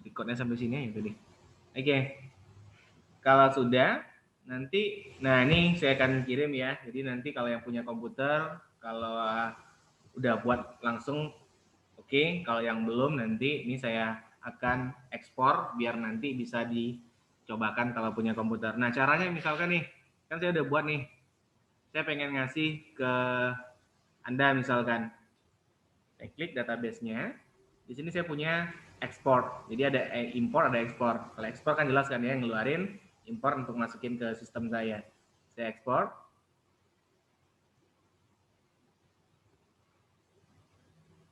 Recordnya sampai sini ya tadi. Oke. Kalau sudah, nanti, nah ini saya akan kirim ya. Jadi nanti kalau yang punya komputer, kalau udah buat langsung, oke. Kalau yang belum, nanti ini saya akan ekspor biar nanti bisa dicobakan kalau punya komputer. Nah caranya misalkan nih, kan saya udah buat nih. Saya pengen ngasih ke Anda misalkan. Saya klik database-nya. Di sini saya punya ekspor. Jadi ada import, ada ekspor. Kalau ekspor kan jelas kan ya, ngeluarin, import untuk masukin ke sistem saya. Saya ekspor.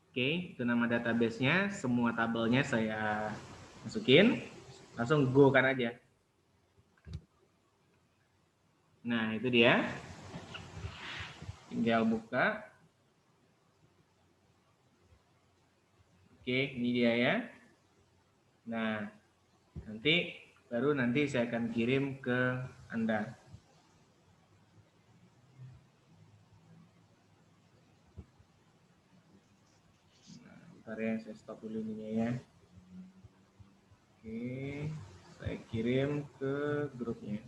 Oke, itu nama database-nya. Semua tabelnya saya masukin. Langsung go kan aja. Nah, itu dia. Tinggal buka. Oke, ini dia ya. Nah, baru nanti saya akan kirim ke Anda. Nah, bentar ya, saya stop dulu ininya ya. Oke, saya kirim ke grupnya.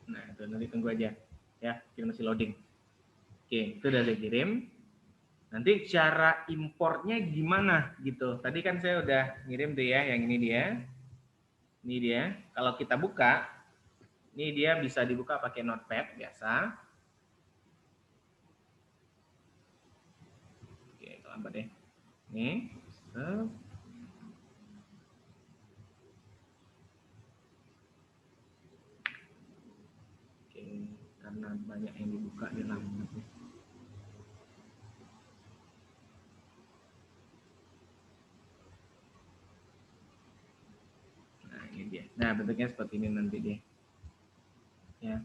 Nah, itu nanti tunggu aja ya, kita masih loading. Oke, itu udah saya kirim. Nanti cara importnya gimana gitu. Tadi kan saya udah ngirim tuh ya, yang ini dia. Ini dia. Kalau kita buka, ini dia bisa dibuka pakai notepad biasa. Oke, lambat deh. Nih. Oke, karena banyak yang dibuka di lambat nih. Nah, ini dia. Nah, bentuknya seperti ini nanti dia. Ya.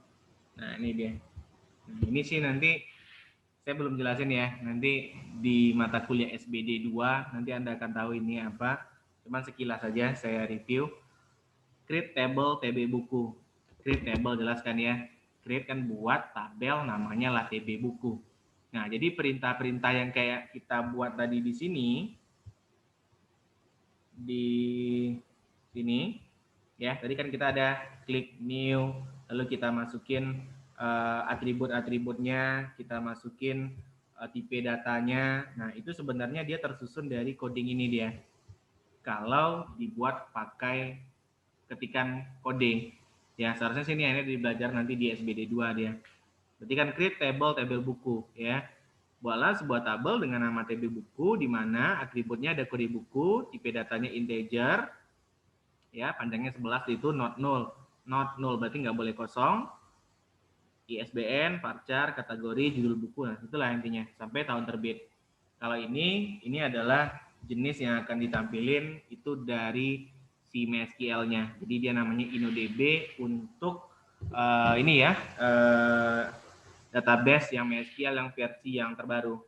Nah, ini dia. Nah, ini sih nanti saya belum jelasin ya. Nanti di mata kuliah SBD 2 nanti Anda akan tahu ini apa. Cuman sekilas saja saya review. Create table TB buku. Create table jelaskan ya. Create kan buat tabel namanya lah TB buku. Nah, jadi perintah-perintah yang kayak kita buat tadi di sini ya. Tadi kan kita ada klik new, lalu kita masukin atribut-atributnya, kita masukin tipe datanya. Nah, itu sebenarnya dia tersusun dari coding ini dia. Kalau dibuat pakai ketikan coding. Ya, seharusnya sini ini belajar nanti di SBD 2 dia. Berarti kan create table, tabel buku ya. Buatlah sebuah tabel dengan nama TB buku di mana atributnya ada kode buku, tipe datanya integer, ya panjangnya 11 itu not null. Not null berarti nggak boleh kosong. ISBN, parcar, kategori, judul buku, nah itulah intinya sampai tahun terbit. Kalau ini adalah jenis yang akan ditampilin itu dari si MySQL-nya. Jadi dia namanya InnoDB untuk ini ya database yang MySQL yang versi yang terbaru.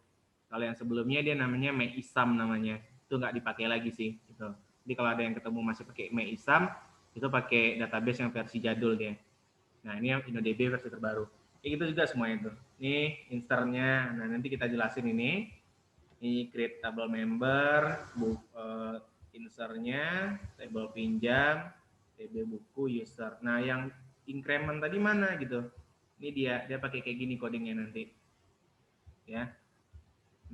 Kalau yang sebelumnya dia namanya MyISAM namanya, itu nggak dipakai lagi sih. Gitu. Jadi kalau ada yang ketemu masih pakai MyISAM, itu pakai database yang versi jadul dia. Nah ini yang InnoDB versi terbaru. Ya gitu juga semuanya itu. Ini insertnya. Nah nanti kita jelasin ini. Ini create table member, insertnya, table pinjam, TB buku, user. Nah yang increment tadi mana gitu? Ini dia pakai kayak gini codingnya nanti. Ya.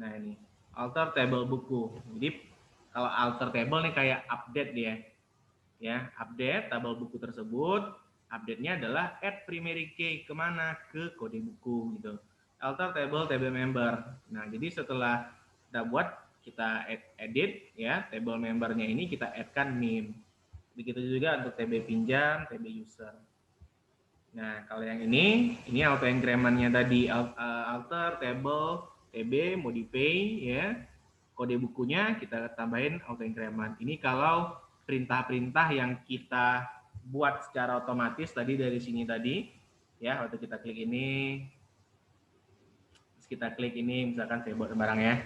Nah ini alter table buku. Jadi kalau alter table nih kayak update dia. Ya, update tabel buku tersebut. Update-nya adalah add primary key kemana? Ke kode buku gitu. Alter table member. Nah, jadi setelah kita buat, kita edit ya table membernya ini kita add-kan name. Begitu juga untuk TB pinjam, TB user. Nah, kalau yang ini auto increment-nya tadi alter table TB modify ya. Kode bukunya kita tambahin auto increment. Ini kalau perintah-perintah yang kita buat secara otomatis tadi dari sini tadi ya, waktu kita klik ini, terus kita klik ini misalkan saya buat barang ya.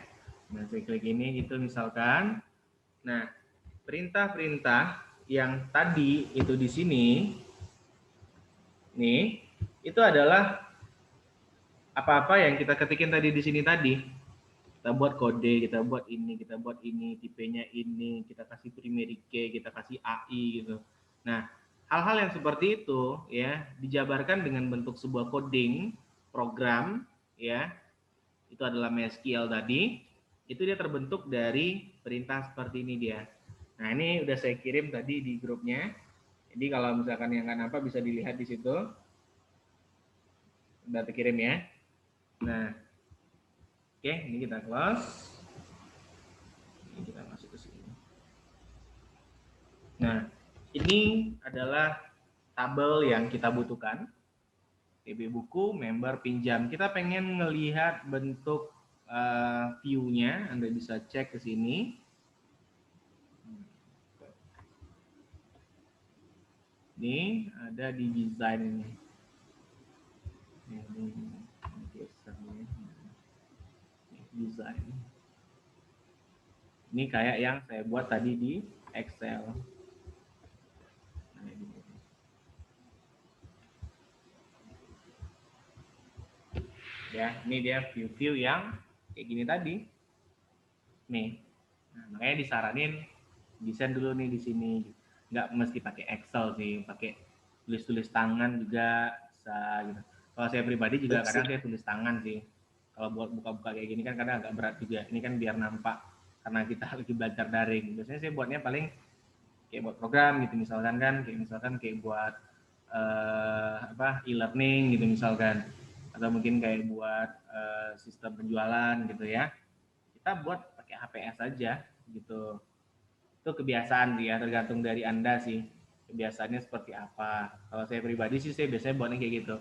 Nah, saya klik ini gitu misalkan. Nah, perintah-perintah yang tadi itu di sini, nih, itu adalah apa-apa yang kita ketikin tadi di sini tadi. Kita buat kode, kita buat ini, tipenya ini, kita kasih primary key, kita kasih AI gitu. Nah, hal-hal yang seperti itu ya dijabarkan dengan bentuk sebuah coding program ya. Itu adalah MySQL tadi. Itu dia terbentuk dari perintah seperti ini dia. Nah, ini udah saya kirim tadi di grupnya. Jadi kalau misalkan yang nggak nampak bisa dilihat di situ. Udah terkirim ya. Nah, oke, ini kita close. Ini kita masuk ke sini. Nah, ini adalah tabel yang kita butuhkan. TB buku, member, pinjam. Kita pengen ngelihat bentuk view-nya. Anda bisa cek ke sini. Ini ada di design ini. Ini design. Ini kayak yang saya buat tadi di Excel. Ya, ini dia view-view yang kayak gini tadi. Nih, nah, makanya disaranin desain dulu nih di sini. Nggak mesti pakai Excel sih, pakai tulis-tulis tangan juga bisa gitu. Kalau saya pribadi juga kadang saya tulis tangan sih. Kalau buat buka-buka kayak gini kan kadang agak berat juga. Ini kan biar nampak karena kita lagi belajar daring. Biasanya saya buatnya paling kayak buat program gitu misalkan kan, kayak buat e-learning gitu misalkan, atau mungkin kayak buat sistem penjualan gitu ya. Kita buat pakai HPS aja gitu. Itu kebiasaan sih ya, tergantung dari Anda sih kebiasaannya seperti apa. Kalau saya pribadi sih saya biasanya buatnya kayak gitu.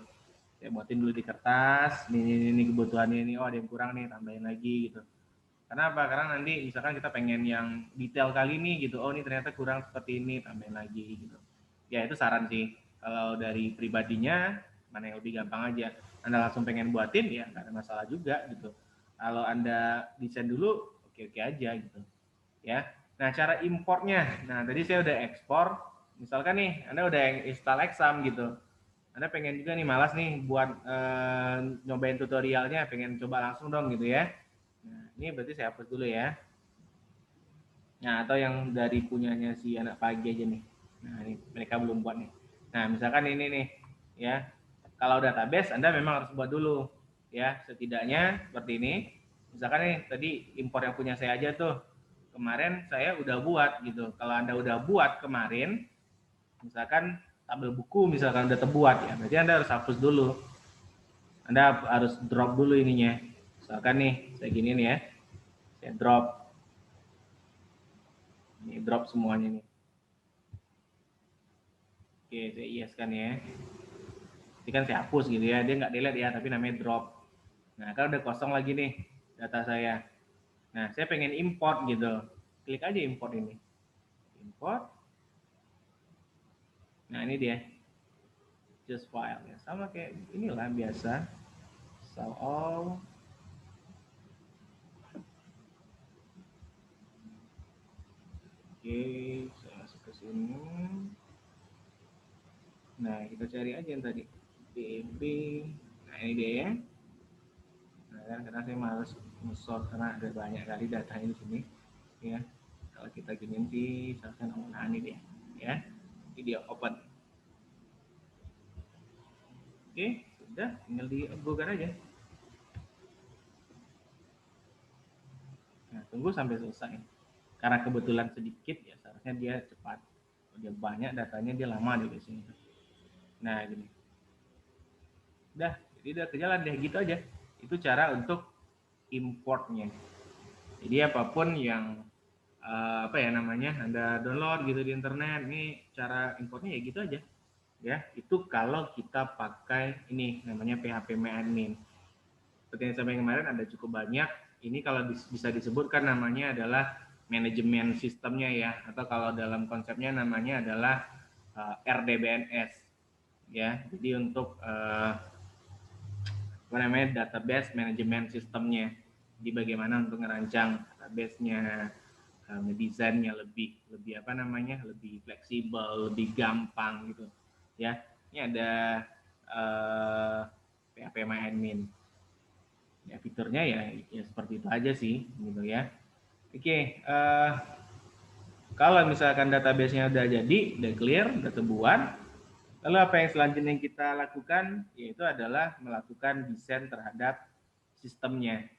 Saya buatin dulu di kertas, ini kebutuhannya ini, oh ada yang kurang nih, tambahin lagi gitu. Karena apa? Karena nanti misalkan kita pengen yang detail kali nih gitu, oh ini ternyata kurang seperti ini, tambahin lagi gitu. Ya itu saran sih. Kalau dari pribadinya, mana yang lebih gampang aja. Anda langsung pengen buatin, ya nggak ada masalah juga gitu. Kalau Anda desain dulu, oke-oke aja gitu. Ya. Nah, cara importnya. Nah, tadi saya udah ekspor. Misalkan nih, Anda udah install Exam gitu. Anda pengen juga nih, malas nih buat nyobain tutorialnya, pengen coba langsung dong gitu ya. Nah, ini berarti saya hapus dulu ya. Nah, atau yang dari punyanya si anak pagi aja nih. Nah, ini mereka belum buat nih. Nah, misalkan ini nih, ya. Kalau database Anda memang harus buat dulu, ya. Setidaknya seperti ini. Misalkan nih, tadi impor yang punya saya aja tuh. Kemarin saya udah buat gitu. Kalau Anda udah buat kemarin, misalkan tabel buku misalkan udah terbuat ya, berarti Anda harus hapus dulu. Anda harus drop dulu ininya. Misalkan nih, saya gini nih ya. Saya drop. Ini drop semuanya nih. Oke, saya yes kan ya. Ini kan saya hapus gitu ya. Dia nggak delete ya, tapi namanya drop. Nah, kalau udah kosong lagi nih data saya. Nah, saya pengen import gitu. Klik aja import ini. Import. Nah, ini dia. Just file ya. Sama kayak inilah biasa. So all. Oke, saya masuk ke sini. Nah, kita cari aja yang tadi. DB. Nah, ini dia ya. Nah, kan karena saya males nge-sort karena ada banyak kali datanya di sini. Ya. Kalau kita gini nanti misalkan nah ini dia. Ya. Ini dia open. Oke, sudah tinggal di Google aja. Nah, tunggu sampai selesai. Karena kebetulan sedikit ya, seharusnya dia cepat. Kalau dia banyak datanya dia lama di sini. Nah, gini. Udah, jadi udah kejalan deh gitu aja. Itu cara untuk importnya. Jadi apapun yang apa ya namanya Anda download gitu di internet, ini cara importnya ya gitu aja. Ya, itu kalau kita pakai ini namanya PHP MyAdmin. Seperti yang sampai kemarin ada cukup banyak. Ini kalau bisa disebutkan namanya adalah manajemen sistemnya ya, atau kalau dalam konsepnya namanya adalah RDBMS ya. Jadi untuk apa namanya database manajemen sistemnya. Jadi bagaimana untuk ngerancang database-nya, ngedesainnya lebih apa namanya, lebih fleksibel, lebih gampang gitu ya. Ini ada PHP MyAdmin ya, fiturnya ya seperti itu aja sih gitu ya. Oke, kalau misalkan database-nya udah jadi, udah clear, udah terbuat, lalu apa yang selanjutnya kita lakukan? Yaitu adalah melakukan desain terhadap sistemnya.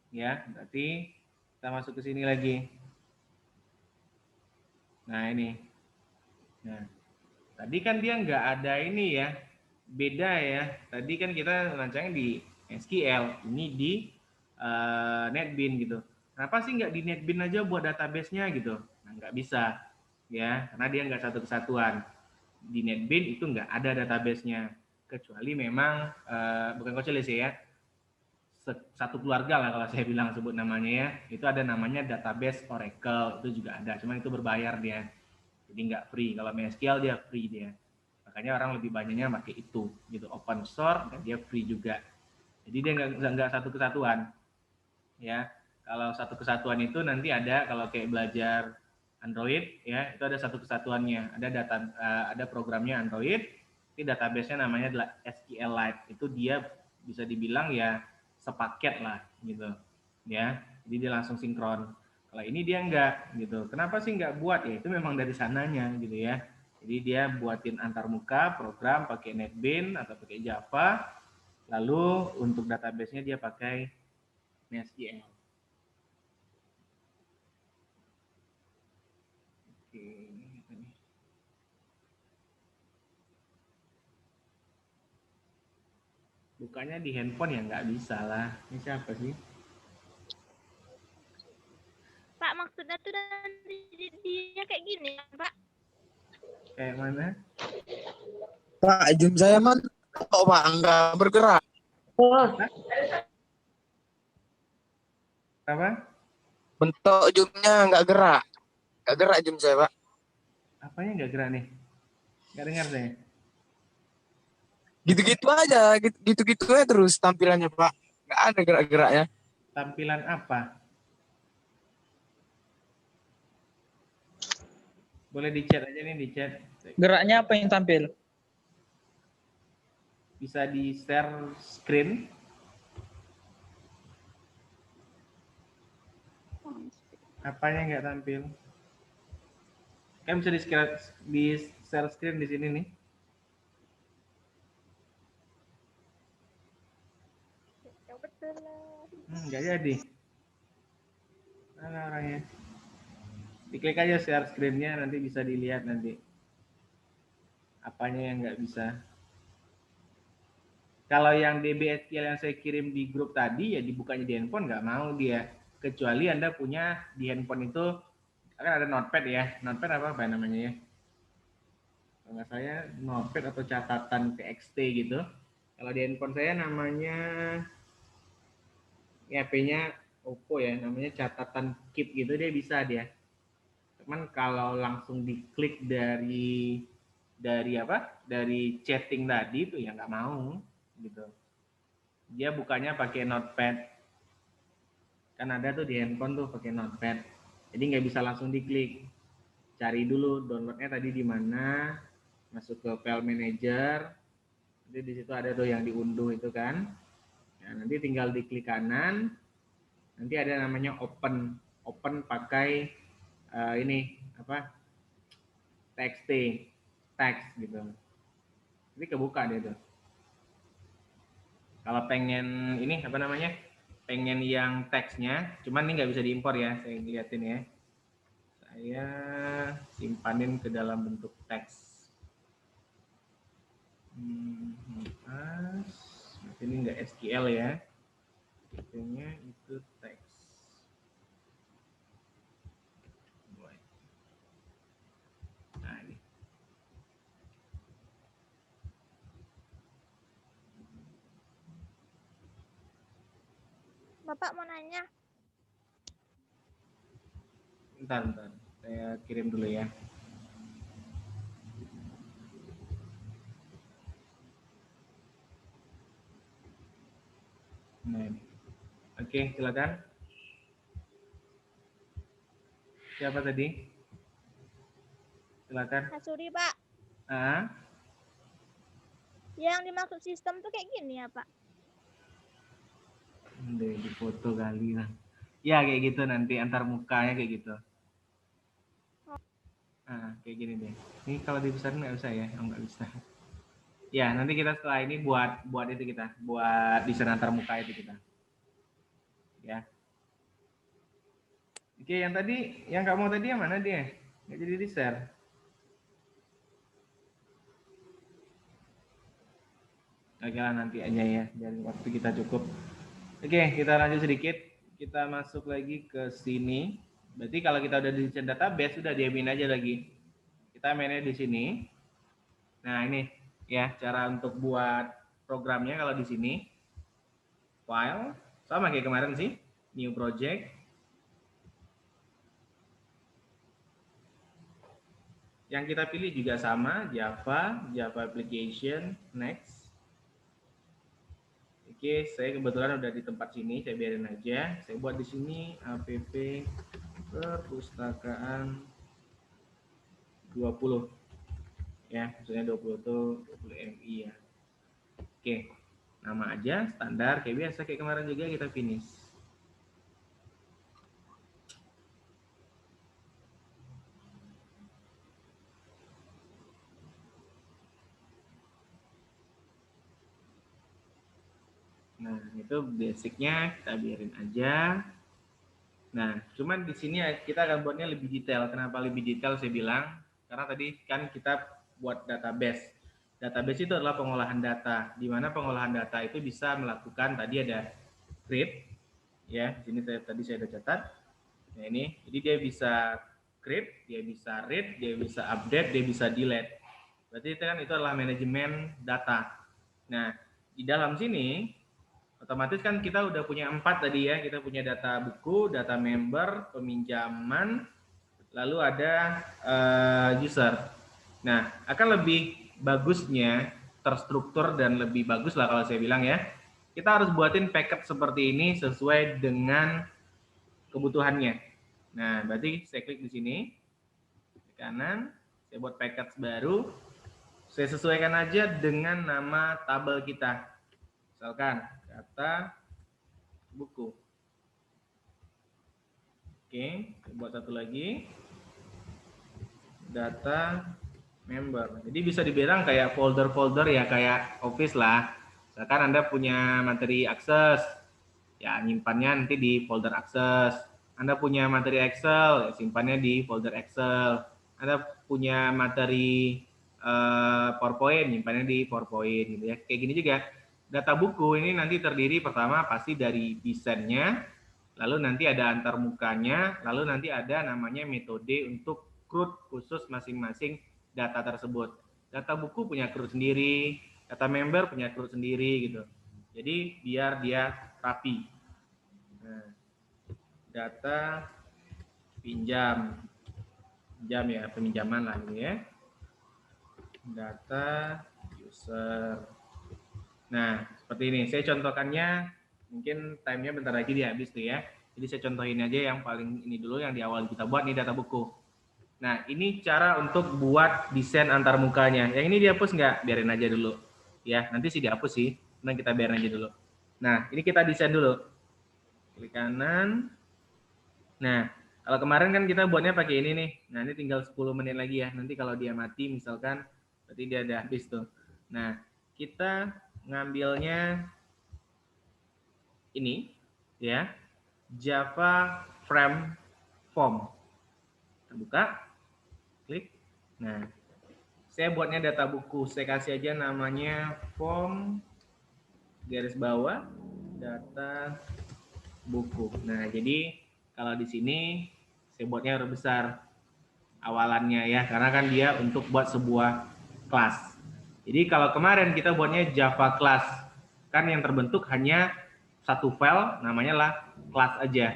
Ya, berarti kita masuk ke sini lagi. Nah, ini. Nah, tadi kan dia nggak ada ini ya, beda ya. Tadi kan kita rancangnya di SQL, ini di NetBeans gitu. Kenapa sih nggak di NetBeans aja buat database-nya gitu? Nah, nggak bisa ya, karena dia nggak satu kesatuan. Di NetBeans itu nggak ada database-nya, kecuali memang bukan kecuali sih ya, satu keluarga lah kalau saya bilang sebut namanya ya, itu ada namanya database Oracle, itu juga ada, cuman itu berbayar dia, jadi nggak free. Kalau MySQL dia free dia, makanya orang lebih banyaknya pakai itu gitu, open source dan dia free juga, jadi dia nggak satu kesatuan ya. Kalau satu kesatuan itu nanti ada, kalau kayak belajar Android ya, itu ada satu kesatuannya, ada programnya Android, ini database-nya namanya adalah SQLite, itu dia bisa dibilang ya sepaket lah gitu ya, jadi dia langsung sinkron. Kalau ini dia enggak gitu. Kenapa sih enggak buat? Ya itu memang dari sananya gitu ya. Jadi dia buatin antarmuka program pakai NetBeans atau pakai Java, lalu untuk database-nya dia pakai MySQL. Oke, bukanya di handphone ya nggak bisa lah. Ini siapa sih? Pak, maksudnya tuh dia kayak gini, Pak. Kayak mana? Pak, Zoom saya man kok Pak nggak bergerak. Apa? Bentuk Zoom-nya nggak gerak Zoom saya Pak. Apanya nggak gerak nih? Nggak dengar deh. Gitu-gitu aja, gitu-gitu aja terus tampilannya Pak. Nggak ada gerak-geraknya. Tampilan apa? Boleh di chat aja nih, di chat. Geraknya apa yang tampil? Bisa di share screen. Apanya nggak tampil? Kan bisa di share screen di sini nih. Nggak jadi. Mana orangnya? Diklik aja share screen-nya, nanti bisa dilihat nanti. Apanya yang nggak bisa. Kalau yang DBSQL yang saya kirim di grup tadi, ya dibukanya di handphone nggak mau dia. Kecuali Anda punya di handphone itu, kan ada notepad ya. Notepad apa namanya ya? Kalau nggak saya notepad atau catatan TXT gitu. Kalau di handphone saya namanya, ya HP-nya Oppo ya, namanya catatan keep gitu, dia bisa dia. Cuman kalau langsung diklik dari apa? Dari chatting tadi itu ya nggak mau gitu. Dia bukanya pakai notepad. Kan ada tuh di handphone tuh pakai notepad. Jadi nggak bisa langsung diklik. Cari dulu downloadnya tadi di mana, masuk ke file manager. Nanti di situ ada tuh yang diunduh itu kan. Nah, nanti tinggal diklik kanan. Nanti ada namanya open pakai ini apa? TXT, teks gitu. Jadi kebuka dia tuh. Kalau pengen ini apa namanya? Pengen yang teksnya, cuman ini nggak bisa diimpor ya, saya liatin ya. Saya simpanin ke dalam bentuk teks. Ini nggak SQL ya, tipenya itu teks. Nah ini. Bapak mau nanya. Bentar, saya kirim dulu ya. Nah, ini. Oke, silakan. Siapa tadi? Silakan. Hasuri, Pak. Ah, Yang dimaksud sistem tuh kayak gini ya, Pak? di foto kali lah. Ya kayak gitu nanti antar mukanya kayak gitu. Kayak gini deh. Ini kalau dibesarin nggak bisa ya? Oh, nggak bisa. Ya, nanti kita setelah ini buat itu kita, buat desain antar muka itu kita. Ya. Oke, yang tadi, yang kamu tadi yang mana dia? Nggak jadi di-share. Oke lah, nanti aja ya, biar waktu kita cukup. Oke, kita lanjut sedikit. Kita masuk lagi ke sini. Berarti kalau kita udah di desain database, sudah diamin aja lagi. Kita mainnya di sini. Nah, ini ya cara untuk buat programnya kalau di sini. File, sama kayak kemarin sih. New project. Yang kita pilih juga sama, Java application, next. Oke, saya kebetulan udah di tempat sini, saya biarin aja. Saya buat di sini app perpustakaan 20. Ya, maksudnya 20 itu 20 MI ya. Oke, nama aja standar kayak biasa kayak kemarin juga kita finish. Nah, itu basicnya kita biarin aja. Nah, cuman di sini kita akan buatnya lebih detail. Kenapa lebih detail saya bilang? Karena tadi kan kita buat database. Database itu adalah pengolahan data. Di mana pengolahan data itu bisa melakukan, tadi ada create. Ya, di sini tadi saya udah catat. Nah, ini, jadi dia bisa create, dia bisa read, dia bisa update, dia bisa delete. Berarti itu adalah manajemen data. Nah, di dalam sini otomatis kan kita udah punya 4 tadi ya, kita punya data buku, data member, peminjaman, lalu ada user. Nah, akan lebih bagusnya terstruktur dan lebih bagus lah kalau saya bilang ya, kita harus buatin packet seperti ini sesuai dengan kebutuhannya. Nah, berarti saya klik di sini, di kanan, saya buat packet baru, saya sesuaikan aja dengan nama tabel kita. Misalkan kata buku. Oke, buat satu lagi. Data member. Jadi bisa dibilang kayak folder-folder ya, kayak Office lah. Misalkan Anda punya materi akses, ya nyimpannya nanti di folder akses. Anda punya materi Excel, ya simpannya di folder Excel. Anda punya materi PowerPoint, nyimpannya di PowerPoint gitu ya. Kayak gini juga. Data buku ini nanti terdiri pertama pasti dari desainnya, lalu nanti ada antar mukanya, lalu nanti ada namanya metode untuk CRUD khusus masing-masing data tersebut. Data buku punya CRUD sendiri, data member punya CRUD sendiri gitu. Jadi biar dia rapi. Nah, data pinjam ya, peminjaman lah ini ya. Data user. Nah, seperti ini. Saya contohkannya, mungkin time-nya bentar lagi dia habis tuh ya. Jadi saya contohin aja yang paling ini dulu, yang di awal kita buat nih data buku. Nah, ini cara untuk buat desain antar mukanya. Yang ini dihapus nggak? Biarin aja dulu. Ya, nanti sih dihapus sih. Nah, kita biarin aja dulu. Nah, ini kita desain dulu. Klik kanan. Nah, kalau kemarin kan kita buatnya pakai ini nih. Nah, ini tinggal 10 menit lagi ya. Nanti kalau dia mati misalkan, berarti dia udah habis tuh. Nah, kita ngambilnya ini ya, Java Frame Form. Kita buka, klik. Nah, saya buatnya data buku. Saya kasih aja namanya form garis bawah data buku. Nah, jadi kalau di sini saya buatnya huruf besar awalannya ya, karena kan dia untuk buat sebuah kelas. Jadi kalau kemarin kita buatnya Java class, kan yang terbentuk hanya satu file, namanya lah class aja,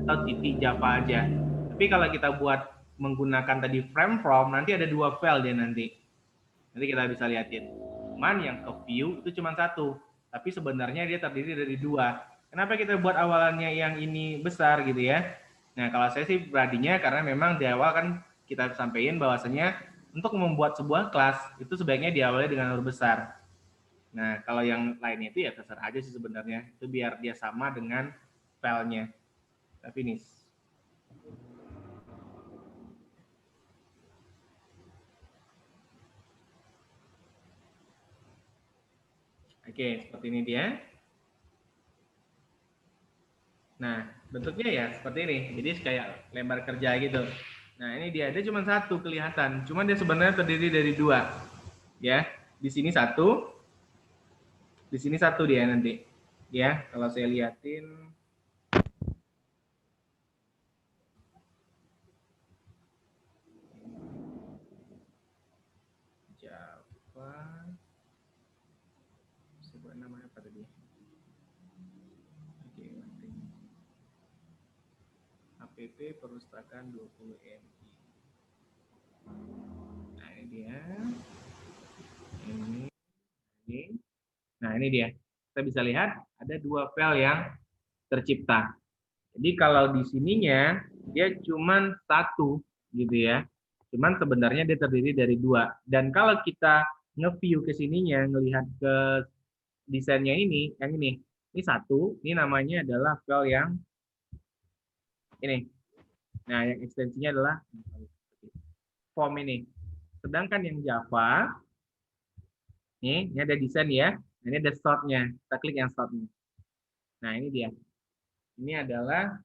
atau titik Java aja. Tapi kalau kita buat menggunakan tadi frame from, nanti ada 2 file dia nanti. Nanti kita bisa lihatin. Cuman yang ke view itu cuma 1, tapi sebenarnya dia terdiri dari 2. Kenapa kita buat awalannya yang ini besar gitu ya? Nah, kalau saya sih beradinya karena memang di awal kan kita sampaikan bahwasanya untuk membuat sebuah kelas itu sebaiknya diawali dengan huruf besar. Nah, kalau yang lainnya itu ya terserah aja sih sebenarnya. Itu biar dia sama dengan filenya. Kita finish. Oke, seperti ini dia. Nah, bentuknya ya seperti ini. Jadi kayak lembar kerja gitu. Nah, ini dia cuma satu kelihatan. Cuma dia sebenarnya terdiri dari dua. Ya, di sini satu, di sini satu dia nanti. Ya, kalau saya liatin. Java. Sebuah namanya apa tadi? Oke, nanti. APP Perpustakaan 20 MI. Nah, ini dia. Ini. Nah, ini dia. Kita bisa lihat ada dua file yang tercipta. Jadi kalau di sininya dia cuma satu gitu ya. Cuman sebenarnya dia terdiri dari dua. Dan kalau kita nge-view ke sininya, ngelihat ke desainnya ini, yang ini satu, ini namanya adalah file yang ini. Nah, yang ekstensinya adalah form ini. Sedangkan yang Java, ini ada desain ya. Ini ada sortnya. Kita klik yang sortnya. Nah, ini dia. Ini adalah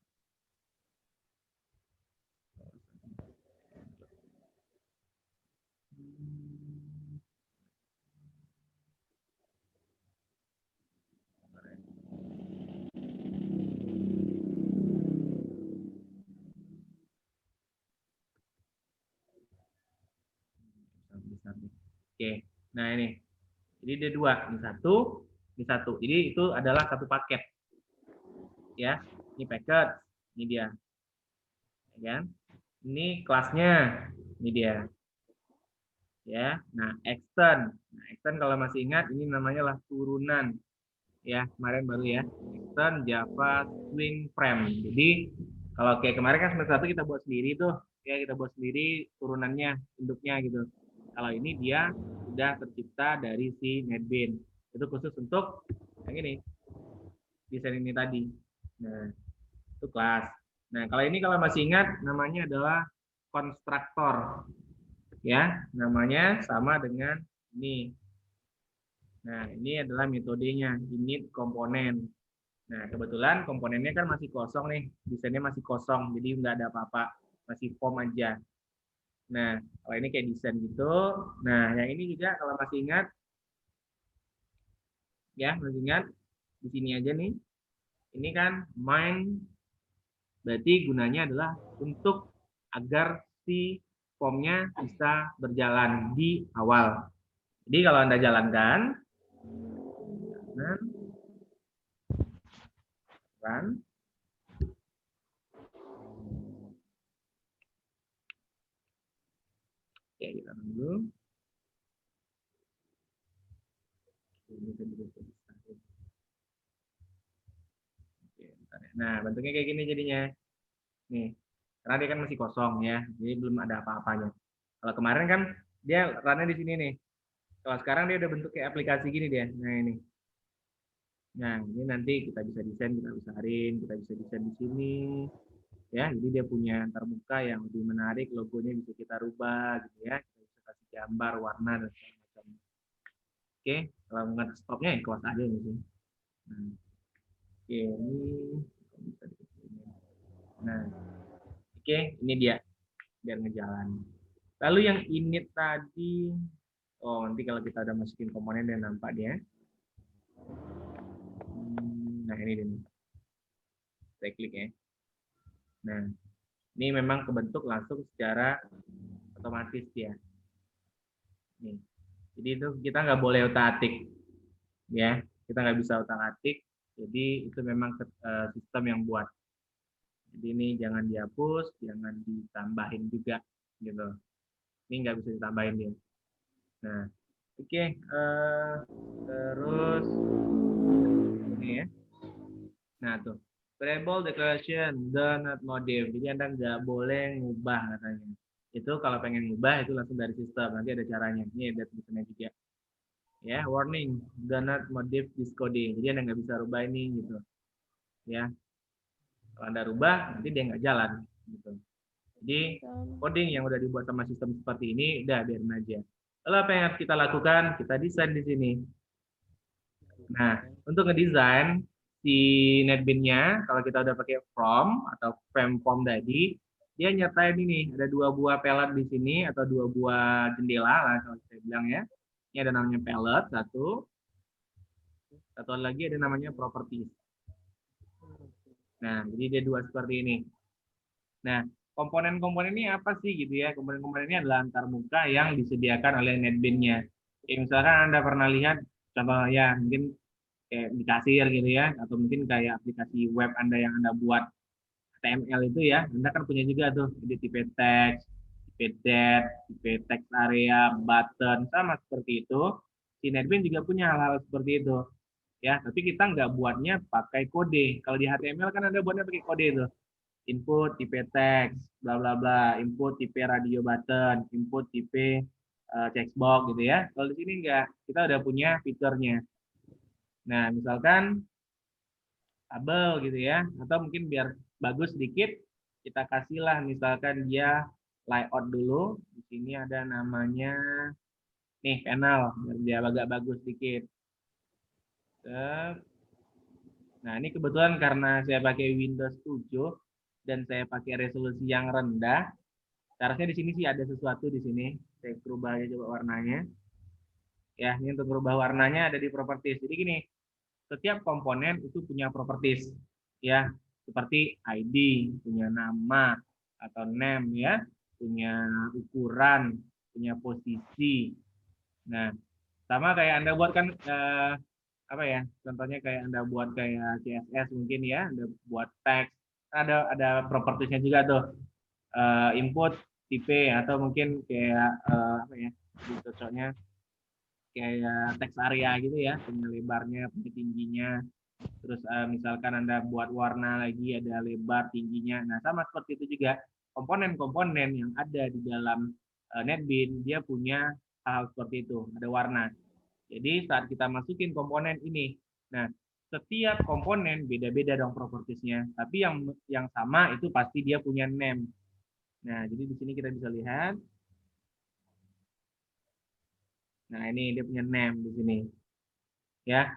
oke. Nah, ini. Jadi dia dua, ini satu, ini satu. Jadi itu adalah satu paket. Ya, ini packet, ini dia. Ya kan? Ini kelasnya, ini dia. Ya, nah extend. Nah, extend kalau masih ingat ini namanya lah turunan. Ya, kemarin baru ya. Extend Java Swing Frame. Jadi kalau kayak kemarin kan semester 1 kita buat sendiri tuh. Ya, kita buat sendiri turunannya, induknya gitu. Kalau ini dia sudah tercipta dari si NetBeans. Itu khusus untuk yang ini. Desain ini tadi. Nah, itu kelas. Nah, kalau ini kalau masih ingat namanya adalah konstruktor. Ya, namanya sama dengan ini. Nah, ini adalah metodenya, init komponen. Nah, kebetulan komponennya kan masih kosong nih, desainnya masih kosong, jadi nggak ada apa-apa, masih form aja. Nah, kalau ini kayak desain gitu. Nah, yang ini juga kalau masih ingat, ya masih ingat, di sini aja nih. Ini kan main, berarti gunanya adalah untuk agar si formnya bisa berjalan di awal. Jadi kalau Anda jalankan, kan? Oke, kita tunggu. Nah, bentuknya kayak gini jadinya. Nih, karena dia kan masih kosong ya, jadi belum ada apa-apanya. Kalau kemarin kan dia runnya di sini nih. Kalau sekarang dia udah bentuk kayak aplikasi gini dia. Nah, ini. Nah, ini nanti kita bisa desain, kita besarin, kita bisa desain di sini. Ya, jadi dia punya terbuka yang lebih menarik, logonya bisa kita rubah gitu ya. Kita bisa kasih gambar, warna dan segala macam. Oke, kalau nggak stopnya ya close aja ini sih. Nah, oke, ini bisa dikecilin. Nah, oke, ini dia biar ngejalan. Lalu yang init tadi, oh nanti kalau kita udah masukin komponen dan nampak dia. Nah ini dia. Saya klik ya. Nah, ini memang kebentuk langsung secara otomatis ya. Nih. Jadi itu kita nggak boleh otak-atik, ya. Kita nggak bisa otak-atik. Jadi itu memang sistem yang buat. Jadi ini jangan dihapus, jangan ditambahin juga, gitu. Ini nggak bisa ditambahin dia. Nah, oke. Terus ini ya. Nah, tuh. Variable declaration, do not modif. Jadi Anda nggak boleh ngubah katanya. Itu kalau pengen ngubah itu langsung dari sistem. Nanti ada caranya. Ini ada tulisannya juga. Ya, warning, do not modif this coding. Jadi Anda nggak bisa rubah ini gitu. Ya, kalau Anda rubah nanti dia nggak jalan gitu. Jadi coding yang udah dibuat sama sistem seperti ini udah biarin aja. Lalu apa yang harus kita lakukan? Kita desain di sini. Nah, untuk ngedesain si NetBeans-nya, kalau kita udah pakai from atau form tadi, dia nyertain ini ada 2 buah palette di sini atau 2 buah jendela lah kalau saya bilang ya. Ini ada namanya palette satu lagi ada namanya properties. Nah, jadi dia 2 seperti ini. Nah, komponen-komponen ini apa sih gitu ya? Komponen-komponen ini adalah antarmuka yang disediakan oleh NetBeans-nya. Misalkan Anda pernah lihat contoh ya, mungkin kayak di kasir gitu ya, atau mungkin kayak aplikasi web Anda yang Anda buat HTML itu ya, Anda kan punya juga tuh, jadi tipe text, tipe date, tipe text area, button, sama seperti itu. Si NetBeans juga punya hal-hal seperti itu. Ya, tapi kita nggak buatnya pakai kode. Kalau di HTML kan Anda buatnya pakai kode itu. Input tipe text, bla bla bla, input tipe radio button, input tipe checkbox gitu ya. Kalau di sini enggak, kita udah punya fiturnya. Nah, misalkan tabel gitu ya, atau mungkin biar bagus sedikit, kita kasihlah misalkan dia layout dulu. Di sini ada namanya nih panel, biar dia agak bagus sedikit. Nah, ini kebetulan karena saya pakai Windows 7 dan saya pakai resolusi yang rendah. Seharusnya di sini sih ada sesuatu di sini. Saya berubah aja coba warnanya. Ya, ini untuk berubah warnanya ada di properties. Jadi gini, setiap komponen itu punya properties. Ya, seperti ID, punya nama atau name ya, punya ukuran, punya posisi. Nah, sama kayak Anda buat kan apa ya? Contohnya kayak Anda buat kayak CSS mungkin ya, Anda buat teks, ada propertiesnya juga tuh. Input tipe atau mungkin kayak apa ya? Cocoknya kayak teks area gitu ya, punya lebarnya, punya tingginya. Terus misalkan Anda buat warna lagi ada lebar, tingginya. Nah, sama seperti itu juga komponen-komponen yang ada di dalam NetBeans dia punya hal seperti itu, ada warna. Jadi saat kita masukin komponen ini, nah setiap komponen beda-beda dong propertiesnya, tapi yang sama itu pasti dia punya name. Nah, jadi di sini kita bisa lihat. Nah, ini dia punya name di sini. Ya.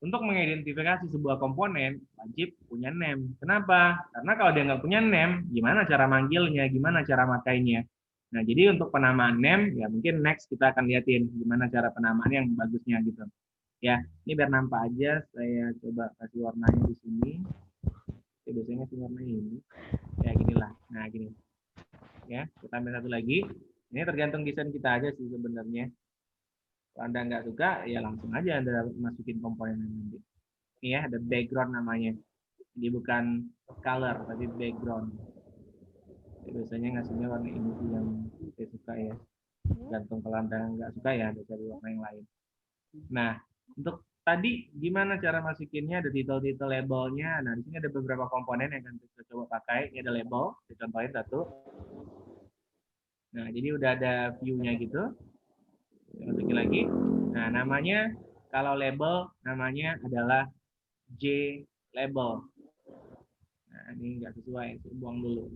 Untuk mengidentifikasi sebuah komponen, wajib punya name. Kenapa? Karena kalau dia nggak punya name, gimana cara manggilnya, gimana cara makainya. Nah, jadi untuk penamaan name, ya mungkin next kita akan liatin gimana cara penamaan yang bagusnya gitu. Ya, ini biar nampak aja, saya coba kasih warnanya di sini. Ya, biasanya sih warna ini. Ya, ginilah. Nah, gini. Ya, kita ambil satu lagi. Ini tergantung desain kita aja sih sebenarnya. Kalau Anda nggak suka, ya langsung aja Anda masukin komponen nanti. Ini ya, ada background namanya. Jadi bukan color, tapi background. Ya, biasanya ngasihnya warna ini sih yang saya suka ya. Tergantung kalau Anda nggak suka ya, ada cari warna yang lain. Nah, untuk tadi gimana cara masukinnya? Ada title labelnya. Nah, di sini ada beberapa komponen yang akan kita coba pakai. Ini ada label, kita contohin satu. Nah, jadi udah ada view-nya gitu. Masukin lagi. Nah, namanya kalau label namanya adalah J label. Nah, ini nggak sesuai, saya buang dulu.